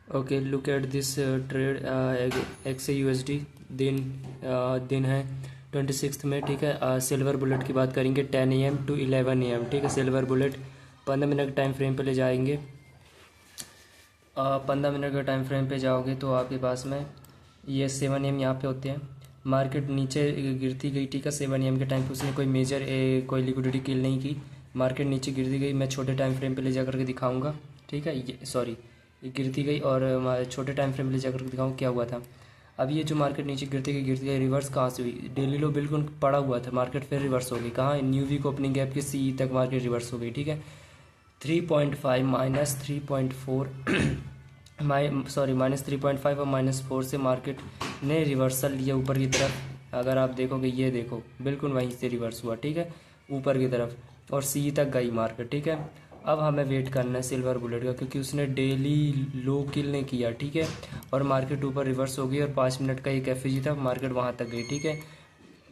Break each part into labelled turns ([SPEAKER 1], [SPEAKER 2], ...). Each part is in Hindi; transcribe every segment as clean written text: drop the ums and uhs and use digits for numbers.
[SPEAKER 1] Okay, look at this trade x USD. दिन है 26 में, ठीक है। सिल्वर बुलेट की बात करेंगे 10 AM to 11 AM, ठीक है। Silver bullet 15 minute time frame पे ले जाएंगे। 15 मिनट का टाइम फ्रेम पे जाओगे तो आपके पास में ये 7 AM यहाँ पे होते हैं। मार्केट नीचे गिरती गई, ठीक है। 7 AM के टाइम पे उसने कोई मेजर कोई लिक्विडिटी किल नहीं की, मार्केट नीचे गिरती गई। मैं छोटे टाइम फ्रेम पे ले जा करके दिखाऊंगा, ठीक है। ये सॉरी, ये गिरती गई और छोटे टाइम फ्रेम पे ले जा करके दिखाऊँ क्या हुआ था। अब ये जो मार्केट नीचे गिरती गई रिवर्स कहाँ से हुई? डेली लो बिल्कुल पड़ा हुआ था, मार्केट फिर रिवर्स हो गई। कहाँ? न्यू वीक ओपनिंग गैप के सी तक मार्केट रिवर्स हो गई, ठीक है। 3.5 माइनस 3.4 माइनस 3.5 और -4 से मार्केट ने रिवर्सल लिया ऊपर की तरफ। अगर आप देखोगे, ये देखो बिल्कुल वहीं से रिवर्स हुआ, ठीक है, ऊपर की तरफ और सी तक गई मार्केट, ठीक है। अब हमें वेट करना है सिल्वर बुलेट का, क्योंकि उसने डेली लो किल नहीं किया, ठीक है। और मार्केट ऊपर रिवर्स हो गई और 5 मिनट का एक एफईजी था, मार्केट वहाँ तक गई, ठीक है।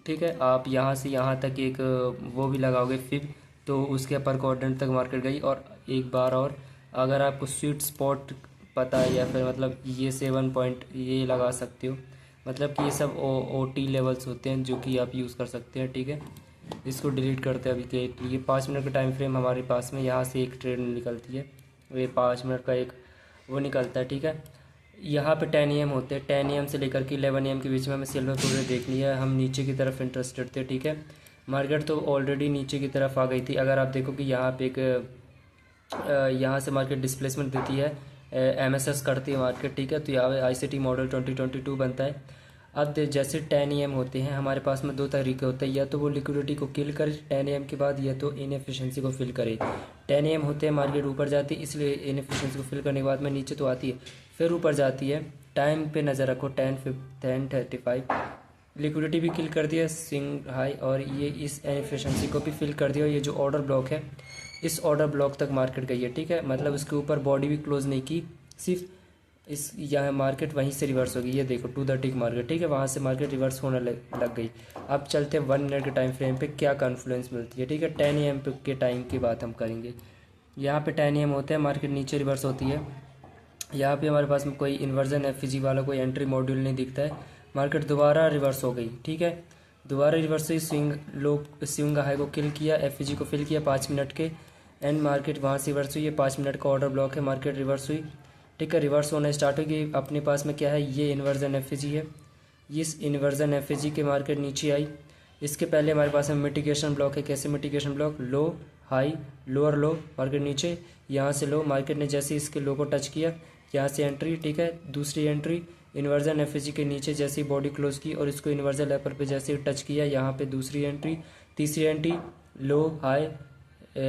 [SPEAKER 1] ठीक है, आप यहाँ से यहाँ तक एक वो भी लगाओगे फिब, तो उसके अपर क्वाड्रेंट तक मार्केट गई। और एक बार और, अगर आपको स्वीट स्पॉट पता है या फिर मतलब ये 7 पॉइंट ये लगा सकते हो, मतलब कि ये सब ओ टी लेवल्स होते हैं जो कि आप यूज़ कर सकते हैं, ठीक है। इसको डिलीट करते हैं अभी के लिए। 5 मिनट का टाइम फ्रेम हमारे पास में, यहाँ से एक ट्रेड निकलती है, ये 5 मिनट का एक वो निकलता है, ठीक है। यहाँ पे 10 AM होते हैं, 10 AM से लेकर के 11 AM के बीच में हमें सिल्वर बुलेट देखनी है। हम नीचे की तरफ इंटरेस्टेड थे, ठीक है। मार्केट तो ऑलरेडी नीचे की तरफ आ गई थी। अगर आप देखो कि यहाँ पे एक यहाँ से मार्केट डिस्प्लेसमेंट देती है, MSS करती है मार्केट, ठीक है। तो यहाँ पे ICT मॉडल 2022 बनता है। अब जैसे 10 AM होते हैं हमारे पास में, दो तरीके होते हैं, या तो वो लिक्विडिटी को किल करे 10 AM के बाद, या तो इनएफिशिएंसी को फिल करे। 10 AM होते हैं मार्केट ऊपर जाती है, इसलिए इनएफिशिएंसी को फिल करने के बाद में नीचे तो आती है, फिर ऊपर जाती है। टाइम पे नज़र रखो, 10:35 लिक्विडिटी भी किल कर दिया स्विंग हाई, और ये इस इनएफिशिएंसी को भी फिल कर दिया। और ये जो ऑर्डर ब्लॉक है, इस ऑर्डर ब्लॉक तक मार्केट गई है, ठीक है। मतलब उसके ऊपर बॉडी भी क्लोज नहीं की, सिर्फ इस यहाँ मार्केट वहीं से रिवर्स होगी। ये देखो 2 द टिक मार्केट, ठीक है, वहाँ से मार्केट रिवर्स होने लग गई। अब चलते हैं 1 मिनट के टाइम फ्रेम पे क्या कॉन्फ्लुएंस मिलती है, ठीक है। 10 AM के टाइम की बात हम करेंगे। यहाँ पे 10 AM होते हैं, मार्केट नीचे रिवर्स होती है। यहाँ पे हमारे पास में कोई इन्वर्जन एफईजी वाला कोई एंट्री मॉड्यूल नहीं दिखता है। मार्केट दोबारा रिवर्स हो गई, ठीक है। दोबारा रिवर्स हुई, स्विंग हाई को किल किया, एफईजी को फिल किया 5 मिनट के, एंड मार्केट वहाँ से रिवर्स हुई। 5 मिनट का ऑर्डर ब्लॉक है, मार्केट रिवर्स हुई, ठीक है। रिवर्स होना स्टार्ट होगी। अपने पास में क्या है, ये इन्वर्जन एफईजी है। इस इन्वर्जन एफईजी के मार्केट नीचे आई। इसके पहले हमारे पास में मिटिगेशन ब्लॉक है। कैसे मिटिगेशन ब्लॉक? लो हाई, लोअर लो, मार्केट नीचे, यहाँ से लो। मार्केट ने जैसे इसके लो को टच किया, यहाँ से एंट्री, ठीक है। दूसरी एंट्री इन्वर्जन एफईजी के नीचे जैसे ही बॉडी क्लोज की और इसको इन्वर्जन लेपर पे जैसे ही टच किया, यहाँ पे दूसरी एंट्री। तीसरी entry low high,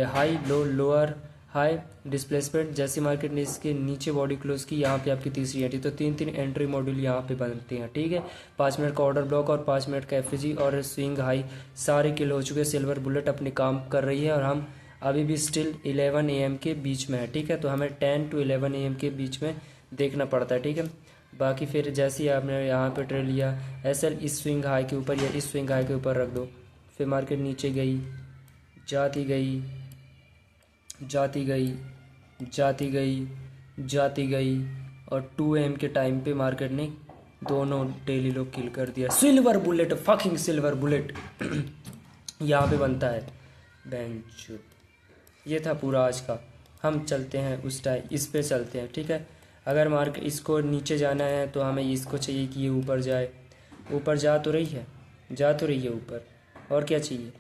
[SPEAKER 1] high low, lower high, displacement. जैसे मार्केट ने इसके नीचे बॉडी क्लोज की, यहाँ पे आपकी तीसरी एंट्री। तो 3 एंट्री मॉड्यूल यहाँ पे बनते हैं, ठीक है। 5 मिनट का ऑर्डर ब्लॉक और 5 मिनट का एफईजी और स्विंग हाई सारे किल हो चुके। सिल्वर बुलेट अपने काम कर रही है और हम अभी भी स्टिल 11 AM के बीच में है, ठीक है। तो हमें 10 to 11 AM के बीच में देखना पड़ता है, ठीक है। बाकी फिर जैसे ही आपने यहाँ पे ट्रेड लिया, SL इस स्विंग हाई के ऊपर या इस स्विंग हाई के ऊपर रख दो, फिर मार्केट नीचे गई, जाती गई, जाती गई, जाती गई, जाती गई, और 2 AM के टाइम पे मार्केट ने दोनों डेली लो किल कर दिया। Silver bullet, fucking silver bullet यहाँ पे बनता है बेंच। ये था पूरा आज का। हम चलते हैं उस टाइम, इस पे चलते हैं, ठीक है। अगर मार्केट इसको नीचे जाना है तो हमें इसको चाहिए कि ये ऊपर जाए। ऊपर जा तो रही है, जा तो रही है ऊपर, और क्या चाहिए?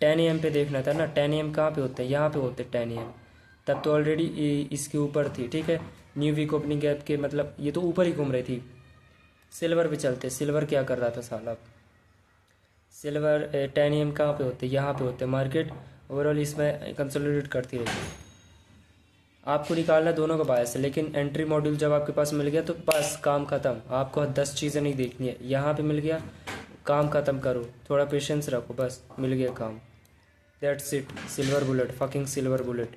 [SPEAKER 1] 10 AM पे देखना था ना। 10 AM कहाँ पे होते हैं? यहाँ पे होते हैं 10 AM। तब तो ऑलरेडी इसके ऊपर थी, ठीक है। न्यू वीक ओपनिंग गैप के मतलब ये तो ऊपर ही घूम रही थी। सिल्वर पे चलते। सिल्वर क्या कर रहा था साला? सिल्वर 10 AM कहाँ पे होते हैं? यहाँ पे होते हैं। मार्केट ओवरऑल इसमें कंसोलिडेट करती रही। आपको निकालना दोनों का बायस है, लेकिन एंट्री मॉड्यूल जब आपके पास मिल गया तो बस काम खत्म। आपको 10 चीज़ें नहीं देखनी है, यहाँ पे मिल गया, काम खत्म करो, थोड़ा पेशेंस रखो, बस मिल गया काम। That's it. Silver bullet, fucking silver bullet.